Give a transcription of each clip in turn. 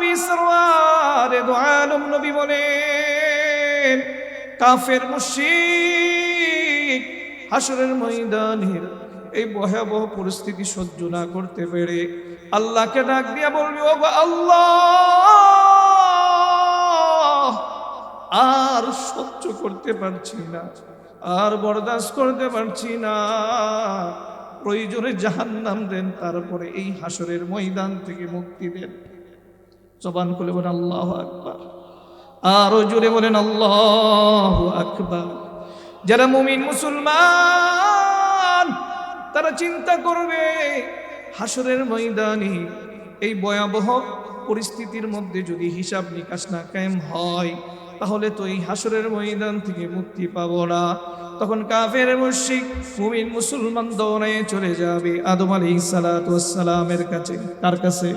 নবী সরওয়ারে দো আলম নবী বলেন, কাফের মুশরিক হাসরের ময়দানের এই ভয়াবহ পরিস্থিতি সহ্য না করতে পেরে আল্লাহকে ডাক দিয়া বলবে, ওগো আল্লাহ, আর সহ্য করতে পারছি না, আর বরদাস্ত করতে পারছি না, প্রয়োজনে জাহান্নাম দেন, তারপরে এই হাসরের ময়দান থেকে মুক্তি দেন। জবান খুলে বলেন আল্লাহু আকবার, আরো জোরে বলেন আল্লাহু আকবার। যারা মুমিন মুসলমান তারা চিন্তা করবে, হাসরের ময়দানে এই ভয়াবহ পরিস্থিতির মধ্যে যদি হিসাব নিকাশ না কায়েম হয়, তাহলে তো এই হাসরের ময়দান থেকে মুক্তি পাবো না। তখন কাফের মুশরিক মুমিন মুসলমান দৌড়ে চলে যাবে আদম আলাইহিস সালাতু ওয়াস সালামের কাছে। কার কাছে?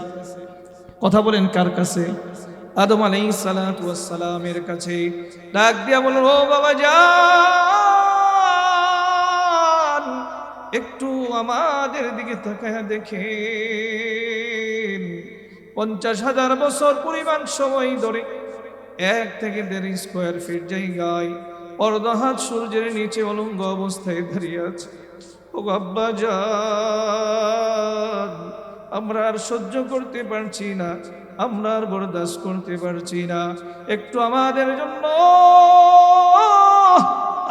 কথা বলেন, কার কাছে? আদম আলাইহিস সালাতু ওয়াস সালামের কাছে। ডাক দিয়া বলেন, ও বাবা জান, একটু আমাদের দিকে তাকায়া দেখেন, 50,000 বছর পরিমাণ সময় ধরে 1 থেকে 1.5 স্কয়ার ফিট জায়গায় অর্ধহাত সূর্যের নিচে অলঙ্গ অবস্থায় দাঁড়িয়ে আছে। ও আব্বা জান, আমরা আর সহ্য করতে পারছি না, আমরা আর বরদাস্ত করতে পারছি না, একটু আমাদের জন্য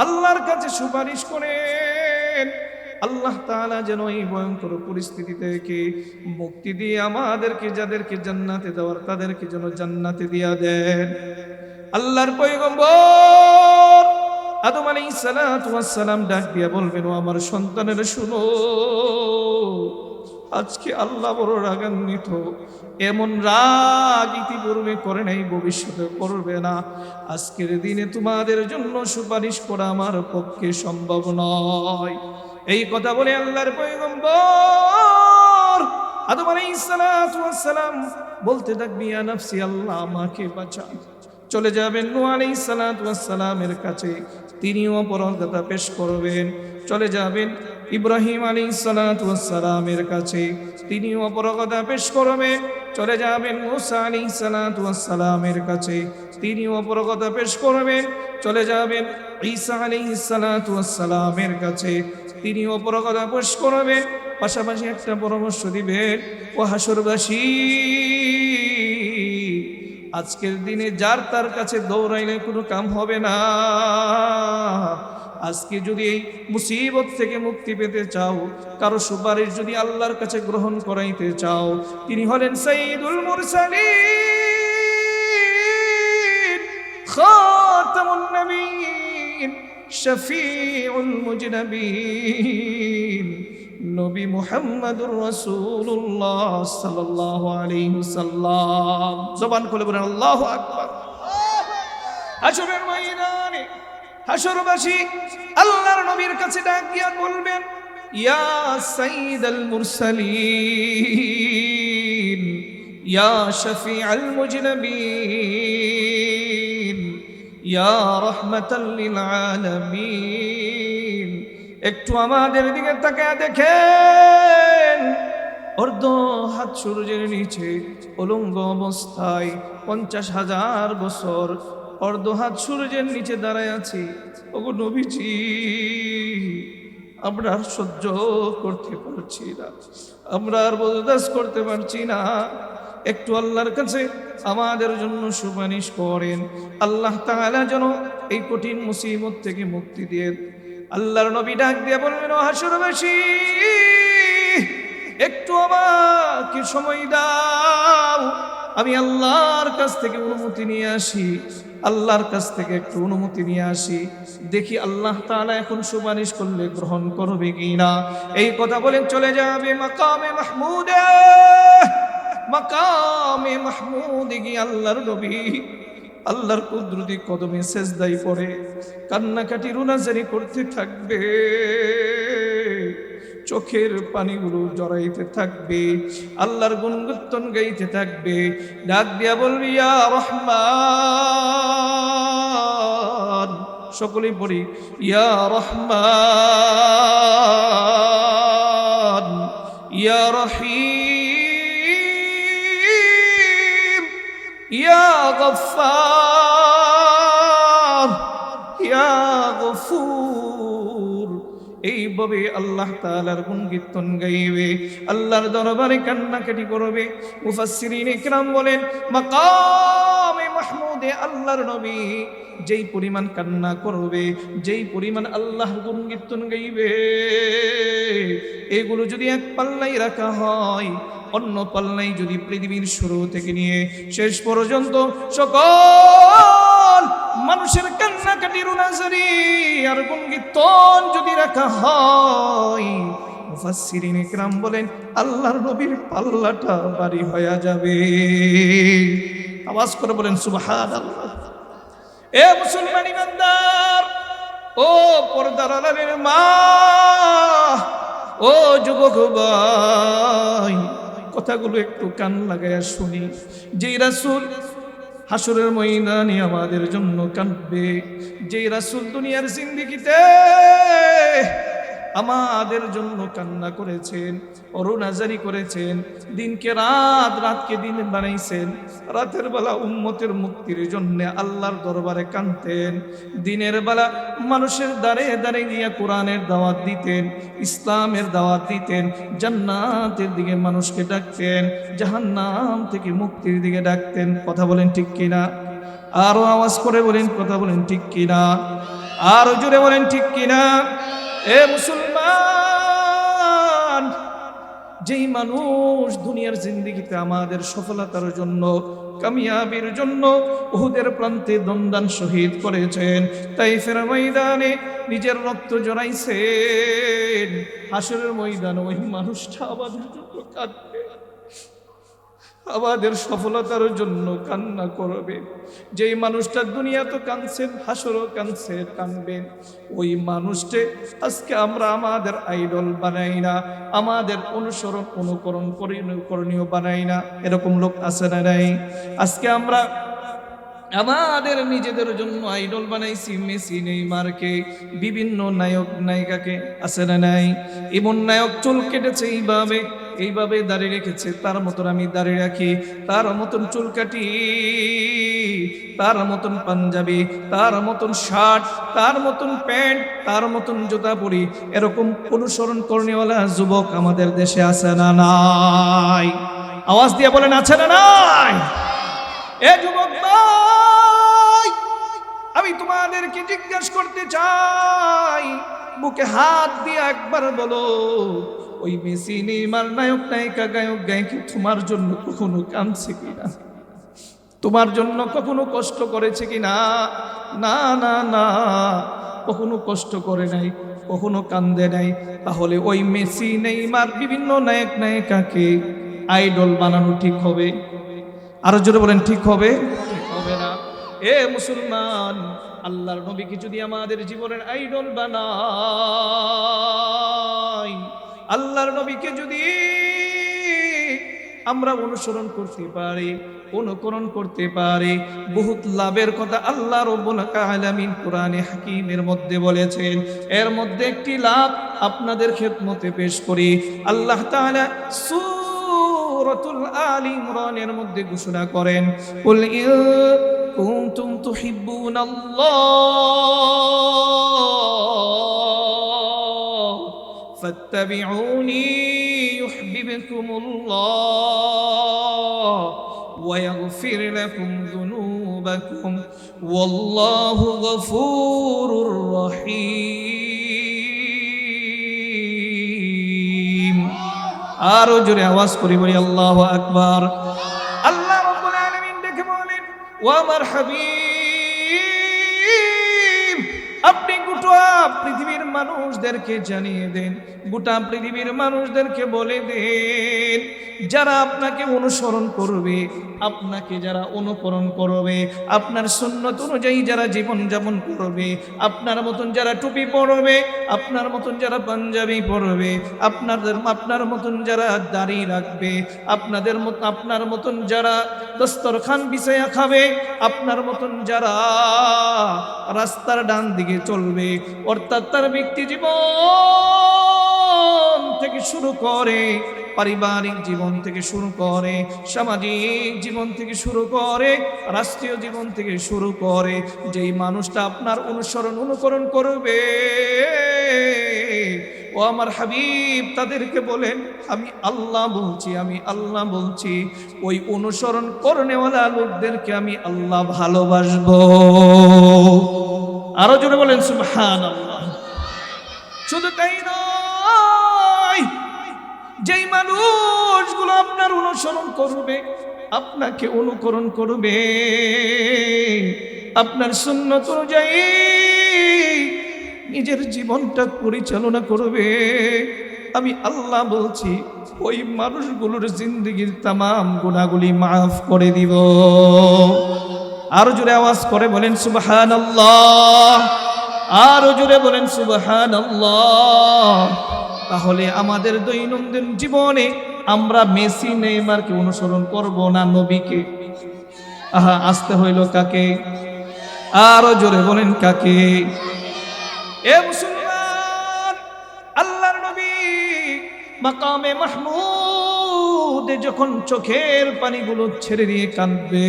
আল্লাহর কাছে সুপারিশ করেন। আল্লাহ তাআলা যেন এই ভয়ঙ্কর পরিস্থিতি থেকে মুক্তি দিয়ে আমাদেরকে, যাদেরকে জান্নাতে দেওয়ার তাদেরকে যেন জান্নাতে দিয়া দেন। আল্লাহর পয়গম্বর আদম আলাইহিস সালাতু ওয়াস সালাম ডাক দিয়া বলবেন, ও আমার সন্তানেরা শুনো, আজকে আল্লাহ বড় রাগান্বিত। এমন রাগ ইতিপূর্বে করে নাই, ভবিষ্যতে করবে না। আজকের দিনে তোমাদের জন্য সুপারিশ করা আমার পক্ষে সম্ভব নয়। এই কথা বলে আল্লাহর পয়গম্বর আদম আলাইহিস সালাতু ওয়াস সালাম বলতে থাকবে, ইয়া নাফসি, আল্লাহ আমাকে বাঁচান। চলে যাবেন নূহ আলাইহিস সালাতু ওয়াস সালামের কাছে, তিনিও অপরাধতা পেশ করবেন। চলে যাবেন ইব্রাহিম আলাইহিস সালাতু ওয়াস সালামের কাছে, তিনিও অপরাধতা পেশ করবেন। চলে যাবেন মূসা আলাইহিস সালাতু ওয়াস সালামের কাছে, তিনিও অপরাধতা পেশ করবেন। চলে যাবেন ঈসা আলাইহিস সালাতু ওয়াস সালামের কাছে, তিনিও অপরাধতা পেশ করবেন। পাশাপাশি একটা পরামর্শ দিবেন, ও হাসরবাসী, আজকের দিনে যার তার কাছে দৌড়াইলে কোনো কাম হবে না। আজকে যদি এই মুসিবত থেকে মুক্তি পেতে চাও, কারো সুপারিশ যদি আল্লাহর কাছে গ্রহণ করাইতে চাও, তিনি হলেন সাইয়্যিদুল মুরসালিন, খাতামুন নবিয়্যিন, শফিউল মুজনাবিন, নবী মুহাম্মদুর রাসূলুল্লাহ সাল্লাল্লাহু আলাইহি ওয়াসাল্লাম। জবান খুলে বলেন আল্লাহু আকবার। হাসরের ময়দানে হাসরবাসী আল্লাহর নবীর কাছে ডাক দিয়া বলবেন, ইয়া সাইয়্যিদাল মুরসালিন, ইয়া শফিউল মুজনাবিন, ইয়া রাহমাতাল লিল আলামিন। একটু আমাদের দিকে তাকায় দেখেন, অর্ধ হাত সূর্যের নিচে উলঙ্গ অবস্থায় 50,000 বছর অর্ধ হাত সূর্যের নিচে দাঁড়ায় আছি। ওগো নবীজি, আমরা আর সহ্য করতে পারছি না, আমরা আর বরদাস্ত করতে পারছি না। একটু আল্লাহর কাছে আমাদের জন্য সুপারিশ করেন, আল্লাহ তাআলা যেন এই কঠিন মুসিবত থেকে মুক্তি দিয়ে। আল্লাহর নবী ডাক দিয়ে বললেন, ও হাসরবাসী, একটু আমাকে সময় দাও, আমি আল্লাহর কাছ থেকে অনুমতি নিয়ে আসি, আল্লাহর কাছ থেকে একটু অনুমতি নিয়ে আসি, দেখি আল্লাহ তাআলা এখন সুপারিশ করলে গ্রহণ করবে কিনা। এই কথা বলেন চলে যাবে মাকামে মাহমুদে। মাকামে মাহমুদে গিয়ে আল্লাহর নবী আল্লাহর কুদরতি কদমে সেজদায় পড়ে কান্নাকাটি রুনাজারি করতে থাকবে, চোখের পানিগুলো জড়াইতে থাকবে, আল্লাহর গুণগান গাইতে থাকবে, ডাক দিয়া বলবি, ইয়া রহমান। সকলেই পড়ি, ইয়া রহমান, ইয়া রহিম, ইয়া গফফার, ইয়া গফুর। এইভাবে আল্লাহ তাআলার গুণ কীর্তন গাইবে, আল্লাহর দরবারে কান্নাকাটি করবে। মুফাসসিরিন ইকরাম বলেন, মাকামে মাহমুদে আল্লাহর নবী যেই পরিমাণ কান্না করবে, যেই পরিমাণ আল্লাহর গুণ কীর্তন গাইবে, এগুলো যদি এক পাল্লায় রাখা হয়, অন্য পাল্লাই যদি পৃথিবীর শুরু থেকে নিয়ে শেষ পর্যন্ত সকল মানুষের কান্নাকাটি রুনাজারি আর গুণ কীর্তন যদি রাখা হয়, মুফাসসিরিন ইকরাম বলেন আল্লাহর নবীর পাল্লাটা ভারী হয়ে যাবে। আওয়াজ করে বলেন সুবহানাল্লাহ। এ মুসলমান ইমানদার, ও পর্দার আড়ালের মা, ও যুবক ভাই, কথাগুলো একটু কান লাগায়া শুনি। যেই রাসূল হাসরের ময়দানে আমাদের জন্য কাঁদবে, যেই রাসূল দুনিয়ার জিন্দেগিতে আমাদের জন্য কান্না করেছেন, অরুণাজারি করেছেন, দিনকে রাত, রাতকে দিন বানাইছেন, রাতের বেলা উম্মতের মুক্তির জন্য আল্লাহর দরবারে কাঁদতেন, দিনের বেলা মানুষের দ্বারে দ্বারে গিয়া কোরআনের দাওয়াত দিতেন, ইসলামের দাওয়াত দিতেন, জান্নাতের দিকে মানুষকে ডাকতেন, জাহান্নাম থেকে মুক্তির দিকে ডাকতেন। কথা বলেন ঠিক কিনা? আরো আওয়াজ করে বলেন, কথা বলেন ঠিক কিনা? আরো জোরে বলেন ঠিক কিনা? এ মুসলমান, যেই মানুষ দুনিয়ার জিন্দেগিতে আমাদের সফলতার জন্য, কামিয়াবির জন্য উহুদের প্রান্তে দমদান শহীদ করেছেন, তাইফের ময়দানে নিজের রক্ত জড়াইছেন, হাসরের ময়দানে ওই মানুষটা আমাদের জন্য কাঁদবে, আমাদের সফলতার জন্য কান্না করবে। যেই মানুষটা দুনিয়া তো কাঁদছেন, হাসরও কাঁদছে, কাঁদবেন। ওই মানুষটা আজকে আমরা আমাদের আইডল বানাই না, আমাদের অনুসরণ অনুকরণ করণীয় বানাই না। এরকম লোক আছে না নাই? আজকে আমরা আমাদের নিজেদের জন্য আইডল বানাইছি মেসি, নেইমারকে, বিভিন্ন নায়ক নায়িকাকে, আছে না নাই? এমন নায়ক চুল কেটেছে এইভাবে, এইভাবে দাড়ি রেখেছে, তার মতন আমি দাড়ি রাখি, তার মতন চুল কাটি, তার মতন পাঞ্জাবি, তার মতন শার্ট, তার মতন প্যান্ট, তার মতন জুতা পরি। এরকম অনুসরণ কর্মীওয়ালা যুবক আমাদের দেশে আছে না নাই? আওয়াজ দিয়ে বলেন আছে না নাই? এ যুবক ভাই, আমি তোমাদেরকে জিজ্ঞাসা করতে চাই, বুকে হাত দিয়ে একবার বলো, ওই মেসি, নেইমার, নায়ক নায়িকা, গায়ক গায়িকা তোমার জন্য কখনো কাঁদছে কিনা? তোমার জন্য কখনো কষ্ট করেছে কিনা? না না না, কখনো কষ্ট করে নাই, কখনো কান্দে নাই। তাহলে ওই মেসি, নেইমার, বিভিন্ন নায়ক নায়িকাকে আইডল বানানো ঠিক হবে? আরো জোরে বলেন ঠিক হবে? ঠিক হবে না। এ মুসলমান, আল্লাহর নবীকে যদি আমাদের জীবনের আইডল বানাই, আল্লাহর নবীকে যদি আমরা অনুসরণ করতে পারি, অনুকরণ করতে পারি, বহুত লাভের কথা আল্লাহ রাব্বুল আলামিন কোরআনে হাকীমের মধ্যে বলেছেন। এর মধ্যে একটি লাভ আপনাদের খেদমতে পেশ করি। আল্লাহ তাআলা সূরাতুল আলি ইমরানের মধ্যে ঘোষণা করেন, কুল ইন কুনতুম তুহিব্বুনাল্লাহ ফাত্তাবিউনি ইউহিব্বুকুমুল্লাহ ওয়া ইয়াগফির লাকুম যুনুবাকুম ওয়াল্লাহু গফুরুর রহিম। আরো জোরে আওয়াজ করি বলি আল্লাহু আকবার। আল্লাহ রাব্বুল আলামিন দেখে বলেন, ও আমার হাবিব, আপনি গোটা পৃথিবীর মানুষদেরকে জানিয়ে দেন, গোটা পৃথিবীর মানুষদেরকে বলে দেন, যারা আপনাকে অনুসরণ করবে, আপনাকে যারা অনুকরণ করবে, আপনার সুন্নত অনুযায়ী যারা জীবন যাপন করবে, আপনার মতন যারা টুপি পরবে, আপনার মতন যারা পাঞ্জাবি পরবে, আপনার মতন যারা দাড়ি রাখবে, আপনার মতন যারা দস্তরখান বিছায়া খাবে, আপনার মতন যারা রাস্তার ডান দিকে চলবে, অর্থাৎ তার ব্যক্তি জীবন থেকে শুরু করে পারিবারিক জীবন থেকে শুরু করে, সামাজিক জীবন থেকে শুরু করে, রাষ্ট্রীয় জীবন থেকে শুরু করে, যেই মানুষটা আপনার অনুকরণ করবে, ও আমার হাবিব তাদেরকে বলেন আমি আল্লাহ বলছি, আমি আল্লাহ বলছি, ওই অনুসরণ করনেওয়ালা লোকদেরকে আমি আল্লাহ ভালোবাসবো। আরো জোরে বলেন সুবহানাল্লাহ। শুধু তাই নয়, যেই মানুষগুলো আপনার অনুসরণ করবে, আপনাকে অনুকরণ করবে, আপনার সুন্নত অনুযায়ী নিজের জীবনটা পরিচালনা করবে, আমি আল্লাহ বলছি ওই মানুষগুলোর জিন্দেগির তামাম গুনাহগুলি মাফ করে দিব। আরো জোরে আওয়াজ করে বলেন সুবহানাল্লাহ, আরো জোরে বলেন সুবহানাল্লাহ। তাহলে আমাদের দৈনন্দিন জীবনে আমরা মেসি নেইমারকে অনুসরণ করব না নবীকে? আহা, আসতে হইল কাকে? আরো জোরে বলেন কাকে? এ মুসলমান, আল্লাহর নবী মাকামে মাহমুদে যখন চোখের পানিগুলো ছেড়ে দিয়ে কাঁদবে,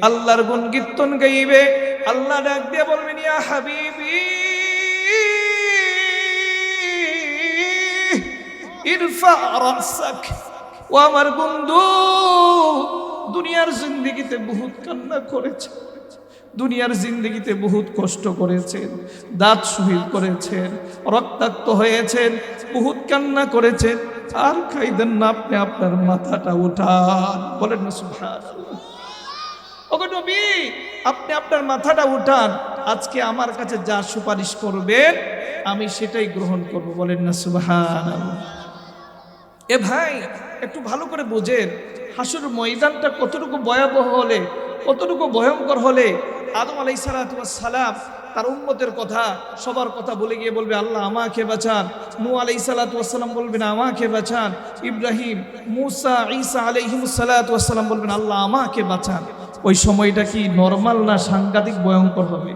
আল্লাহর গুণ কীর্তন গাইবে, আল্লাহ ডাক দিয়ে বলবেন ইয়া হাবিবি ইরফা রাসাক। ও আমার বন্ধু, দুনিয়ার জিন্দেগিতে বহুত কান্না করেছে, দুনিয়ার জিন্দেগিতে বহুত কষ্ট করেছেন, দাঁত শহীদ করেছেন, রক্তাক্ত হয়েছেন, বহুত কান্না করেছেন, আর খাইদেন না, আপনি আপনার মাথাটা উঠান। বলেন না সুবহানাল্লাহ। ওগো নবী, আপনি আপনার মাথাটা উঠান, আজকে আমার কাছে যা সুপারিশ করবেন আমি সেটাই গ্রহণ করব। বলেন না সুবহানাল্লাহ। এ ভাই, একটু ভালো করে বোঝেন, হাসুর ময়দানটা কতটুকু ভয়াবহ হলে, কতটুকু ভয়ঙ্কর হলে আদম আলাইহিস সালাম তার উম্মতের কথা, সবার কথা বলে গিয়ে বলবে আল্লাহ আমাকে বাঁচান। নূহ আলাইহিস সালাম বলবেন আমাকে বাঁচান। ইব্রাহিম, মুসা, ঈসা আলাইহিমুস সালাম বলবেন আল্লাহ আমাকে বাঁচান। ওই সময়টা কি নরমাল না সাংঘাতিক ভয়ঙ্কর হবে?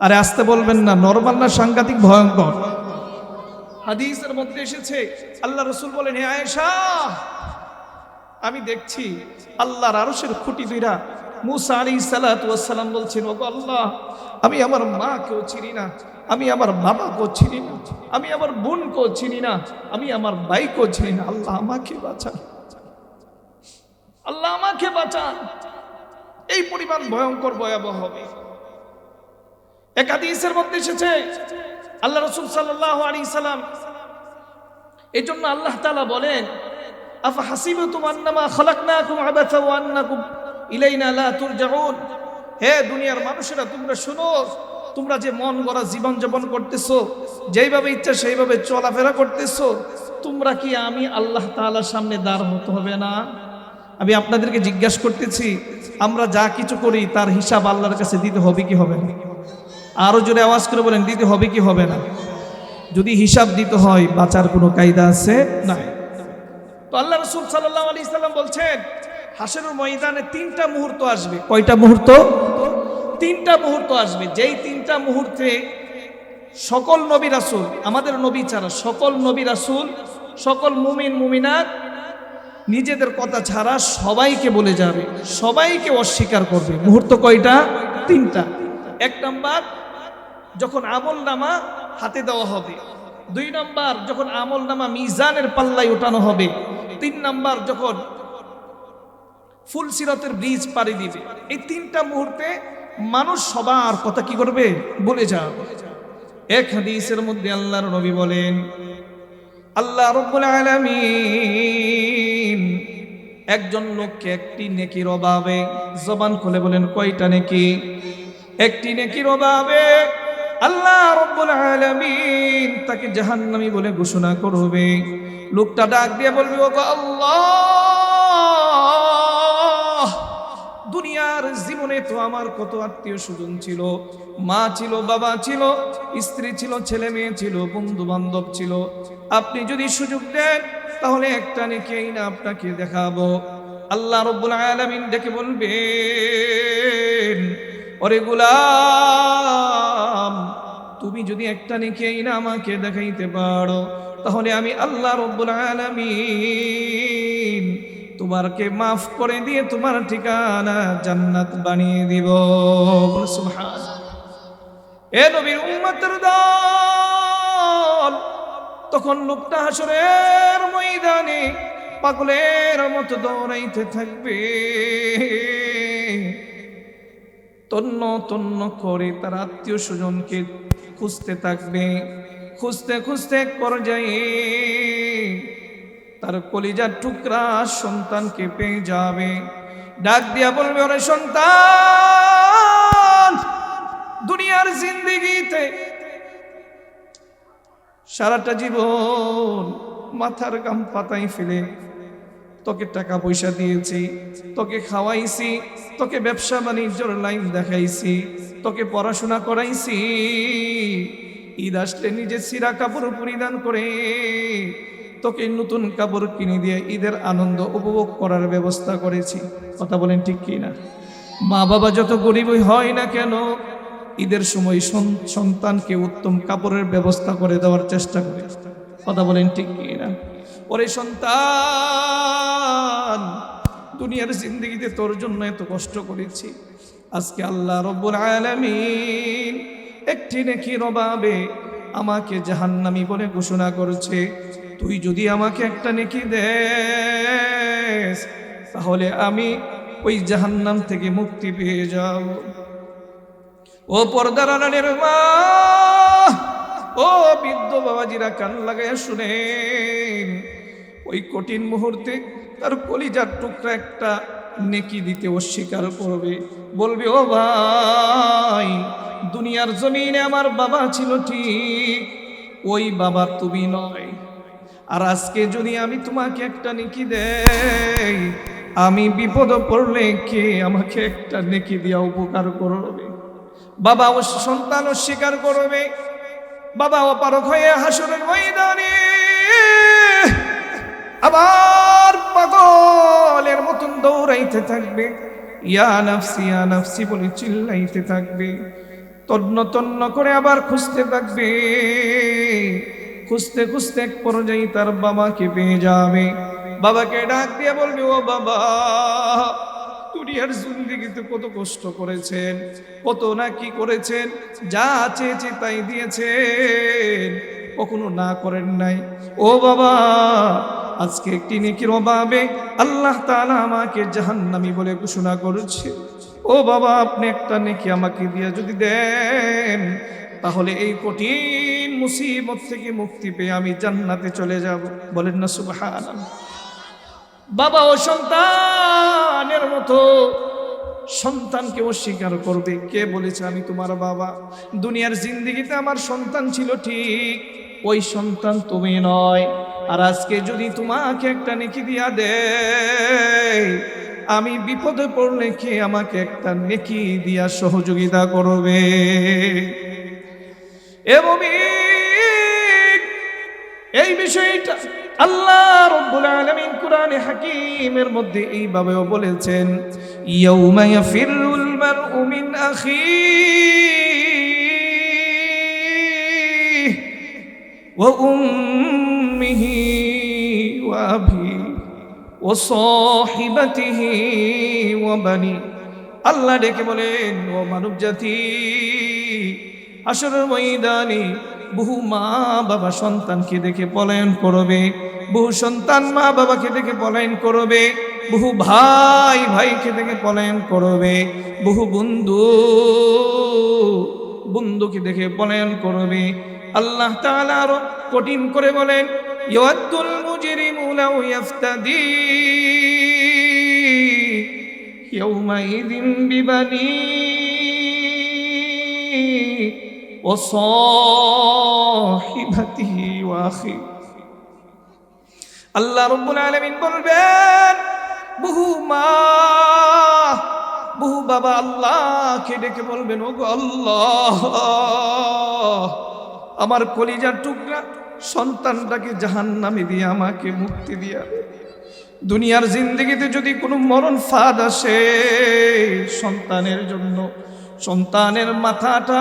আরে আসতে বলবেন না, নরমাল না সাংঘাতিক ভয়ঙ্কর? হাদিসের মধ্যে এসেছে, আল্লাহ রাসূল বলেন হে আয়েশা, আমি দেখছি আল্লাহর আরশের খুঁটি দুইরা মুসা আলাইহিস সালাম বলছেন ওগো আল্লাহ, আমি আমার মাকেও চিনি না, আমি আমার বাবাকেও চিনি না, আমি আমার বোনকেও চিনি না, আমি আমার ভাইকেও চিনি না, আল্লাহ আমাকে বাঁচান, আল্লাহ আমাকে বাঁচান। এই পরিমাণ ভয়ঙ্কর ভয়াবহ হবে। এক হাদিসের মধ্যে এসেছে আল্লাহ রাসূল সাল্লাল্লাহু আলাইহি সাল্লাম, এই জন্য আল্লাহ তাআলা বলেন আফা হাসিবতুম আন্নামা খালাকনাকুম আবাসা ওয়া আন্নাকুম ইলাইনা লা তুরজাউন। হে দুনিয়ার মানুষেরা, তোমরা শুনো, তোমরা যে মন গড়া জীবন যাপন করতেছো, যেইভাবে ইচ্ছা সেইভাবে চলাফেরা করতেছো, তোমরা কি আমি আল্লাহ তাআলার সামনে দাঁড় হতে হবে না? আমি আপনাদেরকে জিজ্ঞাসা করতেছি, আমরা যা কিছু করি তার হিসাব আল্লাহর কাছে দিতে হবে কি হবে না? আরো জোরে আওয়াজ করে বলেন, দিতে হবে কি হবে না? যদি হিসাব দিতে হয়, বাঁচার কোনো কায়দা আছে না। তো আল্লাহ রাসূল সাল্লাল্লাহু আলাইহি সাল্লাম বলছেন হাসরের ময়দানে তিনটা মুহূর্ত আসবে। কয়টা মুহূর্ত? তিনটা মুহূর্ত আসবে, যেই তিনটা মুহূর্তে সকল নবী রাসূল, আমাদের নবী ছাড়া সকল নবী রাসূল, সকল মুমিন মুমিনাত নিজেদের কথা ছাড়া সবাইকে বলে যাবে, সবাইকে অস্বীকার করবে। মুহূর্ত কয়টা? তিনটা। এক নাম্বার, যখন আমলনামা হাতে দেওয়া হবে। দুই নাম্বার, যখন আমলনামা মিজানের পাল্লায় ওঠানো হবে। তিন নাম্বার, যখন ফুলসিরাতের ব্রিজ পাড়ি দিবে। এই তিনটা মুহূর্তে মানুষ সবার কথা কি করবে? বলে যাবে। এক হাদিসের মধ্যে আল্লাহর নবী বলেন, আল্লাহ রাব্বুল আলামিন একজন লোককে একটি নেকির অভাবে, জবান খুলে বলেন কয়টা নেকি? একটি নেকির অভাবে আল্লাহ রাব্বুল আলামিন তাকে জাহান্নামী বলে ঘোষণা করবে। লোকটা ডাক দিয়ে বলবে ওগো আল্লাহ, দুনিয়ার জীবনে তো আমার কত আত্মীয় স্বজন ছিল, মা ছিল, বাবা ছিল, স্ত্রী ছিল, ছেলে মেয়ে ছিল, বন্ধু বান্ধব ছিল। আপনি যদি সুযোগ দেন তাহলে একটা নেকি না আপনাকে দেখাবো। আল্লাহ রাব্বুল আলামিন ডেকে বলবেন ওরে গোলাম, তুমি যদি একটা নেকি না আমাকে দেখাইতে পারো, তাহলে আমি আল্লাহ রাব্বুল আলামিন তোমারকে মাফ করে দিয়ে তোমার ঠিকানা জান্নাত বানিয়ে দিব। সুবহানাল্লাহ। এ নবীর উম্মতের দল, তখন লোকটা হাসরের ময়দানে পাগলের মতো দৌড়াইতে থাকবে, তন্ন তন্ন করে তার আত্মীয় স্বজনকে খুঁজতে থাকবে। খুঁজতে খুঁজতে এক পর্যায়ে তার কলিজার টুকরা সন্তানকে পেয়ে যাবে। ডাক দিয়া বলবে, ওরে সন্তান, দুনিয়ার জিন্দেগিতে সারাটা জীবন মাথার গাম পাতাই ফেলে তোকে টাকা পয়সা দিয়েছি, তোকে খাওয়াইছি, তোকে ব্যবসা বাণিজ্যর লাইন দেখাইছি, তোকে পড়াশোনা করাইছি, ঈদ আসলে নিজে ছিঁড়া কাপড় পরিধান করে তোকে নতুন কাপড় কিনে দিয়ে ঈদের আনন্দ উপভোগ করার ব্যবস্থা করেছি। কথা বলেন ঠিক কি না? মা বাবা যত গরিবই হয় না কেন, ঈদের সময় সন্তানকে উত্তম কাপড়ের ব্যবস্থা করে দেওয়ার চেষ্টা করে। কথা বলেন ঠিক কি না? ওরে সন্তান, দুনিয়ার জিন্দেগিতে তোর জন্য এত কষ্ট করেছি, আজকে আল্লাহ রব্বুল আলামিন একটি নেকির অভাবে আমাকে জাহান্নামী বলে ঘোষণা করেছে। তুই যদি আমাকে একটা নেকি দেস, তাহলে আমি ওই জাহান্নাম থেকে মুক্তি পেয়ে যাব। ও পর্দার আড়ালের মা, ও বৃদ্ধ বাবাজিরা, কান লাগাইয়া শুনেন। ওই কঠিন মুহূর্তে তার কলিজার টুকরা একটা নেকি দিতে অস্বীকার করবে, বলবে, ও ভাই, দুনিয়ার জমিনে আমার বাবা ছিল ঠিক, ওই বাবা তুমি নয়। আর আজকে যদি আমি তোমাকে একটা নেকি দেই, আমি বিপদ পড়লে কে আমাকে একটা নেকি দিয়া উপকার করবে? বাবা ও সন্তান অস্বীকার করবে। বাবা অপারক হয়ে হাসরের ময়দানে আবার পাগলের মতন দৌড়াইতে থাকবে, ইয়া নাফসি বলে চিল্লাইতে থাকবে, তন্ন তন্ন করে আবার খুঁজতে থাকবে। খুঁজতে খুঁজতে এক পর্যায়ে তার বাবাকে পেয়ে যাবে। বাবাকে ডাক দিয়ে বলবে, ও বাবা, দুনিয়ার জিন্দেগিতে কত কষ্ট করেছেন, কত না কি করেছেন, যা চেয়েছে তাই দিয়েছেন, কখনো না করেন নাই। ও বাবা, আজকে একটি নেকির অভাবে আল্লাহ তাআলা আমাকে জাহান্নামী বলে ঘোষণা করেছে। ও বাবা, আপনি একটা নেকি আমাকে দিয়ে যদি দেন, তাহলে এই কঠিন মুসিবত থেকে মুক্তি পেয়ে আমি জান্নাতে চলে যাব। বলেন না সুবহানাল্লাহ। বাবা ও সন্তানের মতো সন্তানকে অস্বীকার করবে। কে বলেছে আমি তোমার বাবা? দুনিয়ার জিন্দেগিতে আমার সন্তান ছিল ঠিক, ওই সন্তান তুমি নয়। আর আজকে যদি তোমাকে একটা নেকি দিয়া দেয়, আমি বিপদে পড়লে কে আমাকে একটা নেকি দিয়া সহযোগিতা করবে? এবং এই বিষয়টা আল্লাহ রাব্বুল আলামিন কোরআনে হাকীমের মধ্যে এইভাবেও বলেছেন, ইয়াউমা ইয়াফিরুল মারউ মিন আখিহি ওয়া উম্মিহি ওয়া আবিহি ওয়া সাহিবাতিহি ওয়া বানি। আল্লাহ ডেকে বলেন, ও মানব জাতি, হাসরের ময়দানে বহু মা বাবা সন্তানকে দেখে পলায়ন করবে, বহু সন্তান মা বাবাকে দেখে পলায়ন করবে, বহু ভাই ভাইকে দেখে পলায়ন করবে, বহু বন্ধু বন্ধুকে দেখে পলায়ন করবে। আল্লাহ তাআলা আরো কঠিন করে বলেন, ইয়াদুল মুজরিমু লাউ ইফতাদি ইয়াউমাইযিন বিবানি ও সাহিবাতিহি ওয়া আখি। আল্লাহ রাব্বুল আলামিন বলবেন, বহু মা বহু বাবা আল্লাহকে ডেকে বলবেন, ওগো আল্লাহ, আমার কলিজার টুকরা সন্তানটাকে জাহান্নামে দিয়ে আমাকে মুক্তি দিয়া। দুনিয়ার জিন্দেগিতে যদি কোনো মরণ ফাঁদ আসে সন্তানের জন্য, সন্তানের মাথাটা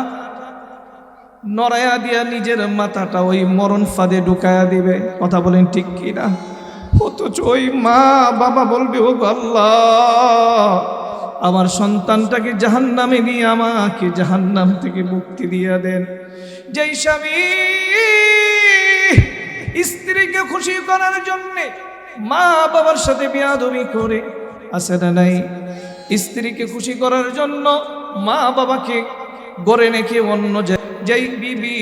নড়ায়া দিয়া নিজের মাথাটা ওই মরণ ফাঁদে ঢুকায়া দিবে। কথা বলেন ঠিক কি না? অথচ ওই মা বাবা বলবে, ও আল্লাহ, আমার সন্তানটাকে জাহান্নামে নিয়ে আমাকে জাহান্নাম থেকে মুক্তি দিয়ে দেন। যেই স্বামী স্ত্রীকে খুশি করার জন্যে মা বাবার সাথে বেয়াদবি করে, আছে না নাই? স্ত্রীকে খুশি করার জন্য মা বাবাকে গড়ে রেখে অন্য যেই বিবি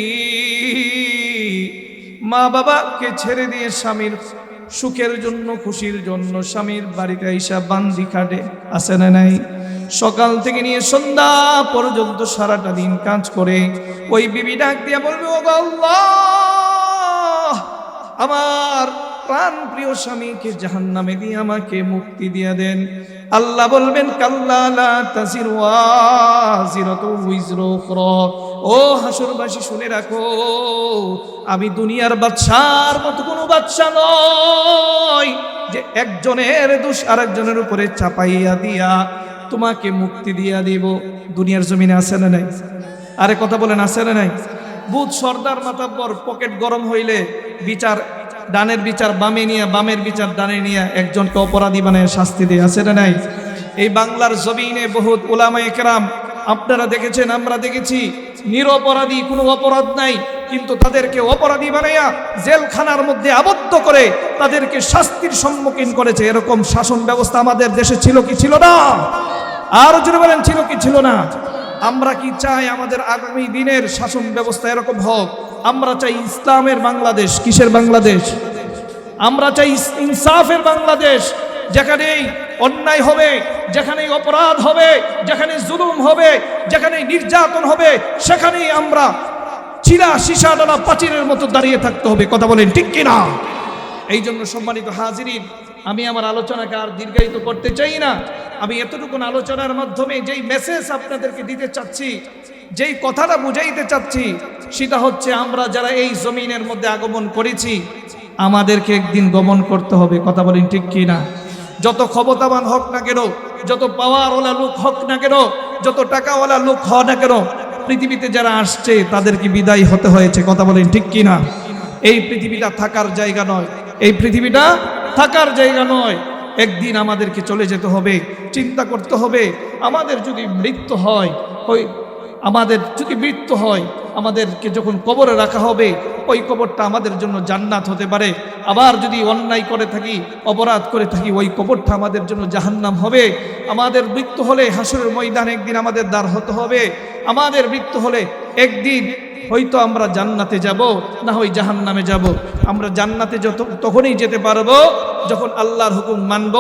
মা বাবাকে ছেড়ে দিয়ে স্বামীর সুখের জন্য খুশির জন্য স্বামীর বাড়িতে আইসা বান্দি খাটে, আছে না নাই? সকাল থেকে নিয়ে সন্ধ্যা পর্যন্ত সারাটা দিন কাজ করে, ওই বিবি ডাক দিয়া বলবে, ও আল্লাহ, আমার প্রাণ প্রিয় স্বামীকে জাহান্নামে দিয়ে আমাকে মুক্তি দিয়ে দেন। আল্লাহ বলবেন, কাল্লা লা তাজিরু ওয়াজিরাতু উযরা উখরা। ও হাসরবাসী শুনে রাখো, আমি দুনিয়ার বাদশার মতো কোনো বাদশা নই যে একজনের দোষ আরেকজনের উপরে চাপাইয়া দিয়া তোমাকে মুক্তি দিয়া দিব। দুনিয়ার জমিনে আছে না নাই? আরে কথা বলেন, আছে না নাই? বুধ সর্দার মাতাব্বর পকেট গরম হইলে বিচার ডানের বিচার বামে নিয়ে, বামের বিচার ডানে নিয়ে একজনকে অপরাধী বানায় শাস্তি দেয়, আছে না নাই? এই বাংলার জমিনে বহুত উলামায়ে কেরাম আপনারা দেখেছেন, আমরা দেখেছি, নিরপরাধী, কোনো অপরাধ নাই, কিন্তু তাদেরকে অপরাধী বানাইয়া জেলখানার মধ্যে আবদ্ধ করে তাদেরকে শাস্তির সম্মুখীন করেছে। এরকম শাসন ব্যবস্থা আমাদের দেশে ছিল কি ছিল না? আরো জোরে বলেন, ছিল কি ছিল না? আমরা কি চাই আমাদের আগামী দিনের শাসন ব্যবস্থা এরকম হোক? আমরা চাই ইসলামের বাংলাদেশ। কিসের বাংলাদেশ? আমরা চাই ইনসাফের বাংলাদেশ, যেখানেই অন্যায় হবে, যেখানেই অপরাধ হবে, যেখানে জুলুম হবে, যেখানে নির্যাতন হবে, সেখানেই আমরা চিরা সীসা ডালা প্রাচীরের মতো দাঁড়িয়ে থাকতে হবে। কথা বলেন ঠিক কিনা? এই জন্য সম্মানিত হাজিরিন, আমি আমার আলোচনাকে আর দীর্ঘায়িত করতে চাই না। আমি এতটুকু আলোচনার মাধ্যমে যেই মেসেজ আপনাদেরকে দিতে চাচ্ছি, যেই কথাটা বুঝাইতে চাচ্ছি, সেটা হচ্ছে আমরা যারা এই জমিনের মধ্যে আগমন করেছি, আমাদেরকে একদিন গমন করতে হবে। কথা বলেন ঠিক কি না? যত ক্ষমতাবান হোক না কেন, যত পাওয়ারওয়ালা লোক হোক না কেন, যত টাকাওয়ালা লোক হোক না কেন, পৃথিবীতে যারা আসছে তাদেরকে বিদায় হতে হয়েছে। কথা বলেন ঠিক কি না? এই পৃথিবীটা থাকার জায়গা নয়, এই পৃথিবীটা থাকার জায়গা নয়। একদিন আমাদেরকে চলে যেতে হবে। চিন্তা করতে হবে, আমাদের যদি মৃত্যু হয়, আমাদেরকে যখন কবরে রাখা হবে, ওই কবরটা আমাদের জন্য জান্নাত হতে পারে। আবার যদি অন্যায় করে থাকি, অপরাধ করে থাকি, ওই কবরটা আমাদের জন্য জাহান্নাম হবে। আমাদের মৃত্যু হলে হাসরের ময়দানে একদিন আমাদের দাঁড় হতে হবে। আমাদের মৃত্যু হলে একদিন হয়তো আমরা জান্নাতে যাব, না হয় জাহান্নামে যাব। আমরা জান্নাতে তখনই যেতে পারবো যখন আল্লাহর হুকুম মানব,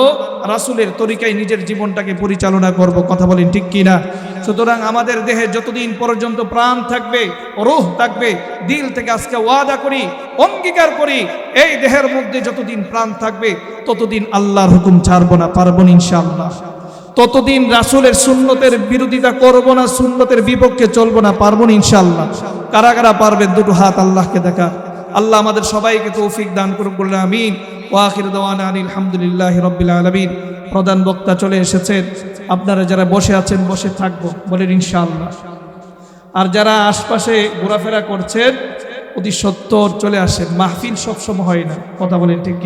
রাসূলের তরিকায় নিজের জীবনটাকে পরিচালনা করব। কথা বলেন ঠিক কি না? সুতরাং আমাদের দেহে যতদিন পর্যন্ত প্রাণ থাকবে, রূহ থাকবে, দিল থেকে আজকে ওয়াদা করি, অঙ্গীকার করি, এই দেহের মধ্যে যতদিন প্রাণ থাকবে ততদিন আল্লাহর হুকুম ছাড়বো না, পারবো না ইনশাআল্লাহ। ততদিন রাসূলের সুন্নতের বিরোধিতা করব না, সুন্নতের বিপক্ষে চলবো না, পারবো না ইনশাআল্লাহ। কারা কারা পারবেন দুটো হাত আল্লাহকে দেখা। আল্লাহ আমাদের সবাইকে তৌফিক দান করুক, বলে আমিন। ওয়া আখিরু দাওয়ানা আলহামদুলিল্লাহি রাব্বিল আলামিন। প্রধান বক্তা চলে এসেছেন, আপনারা যারা বসে আছেন বসে থাকবো, বলেন ইনশাআল্লাহ। আর যারা আশপাশে ঘোরাফেরা করছেন অতি সত্বর চলে আসেন, মাহফিল সবসময় হয় না। কথা বলেন ঠিক।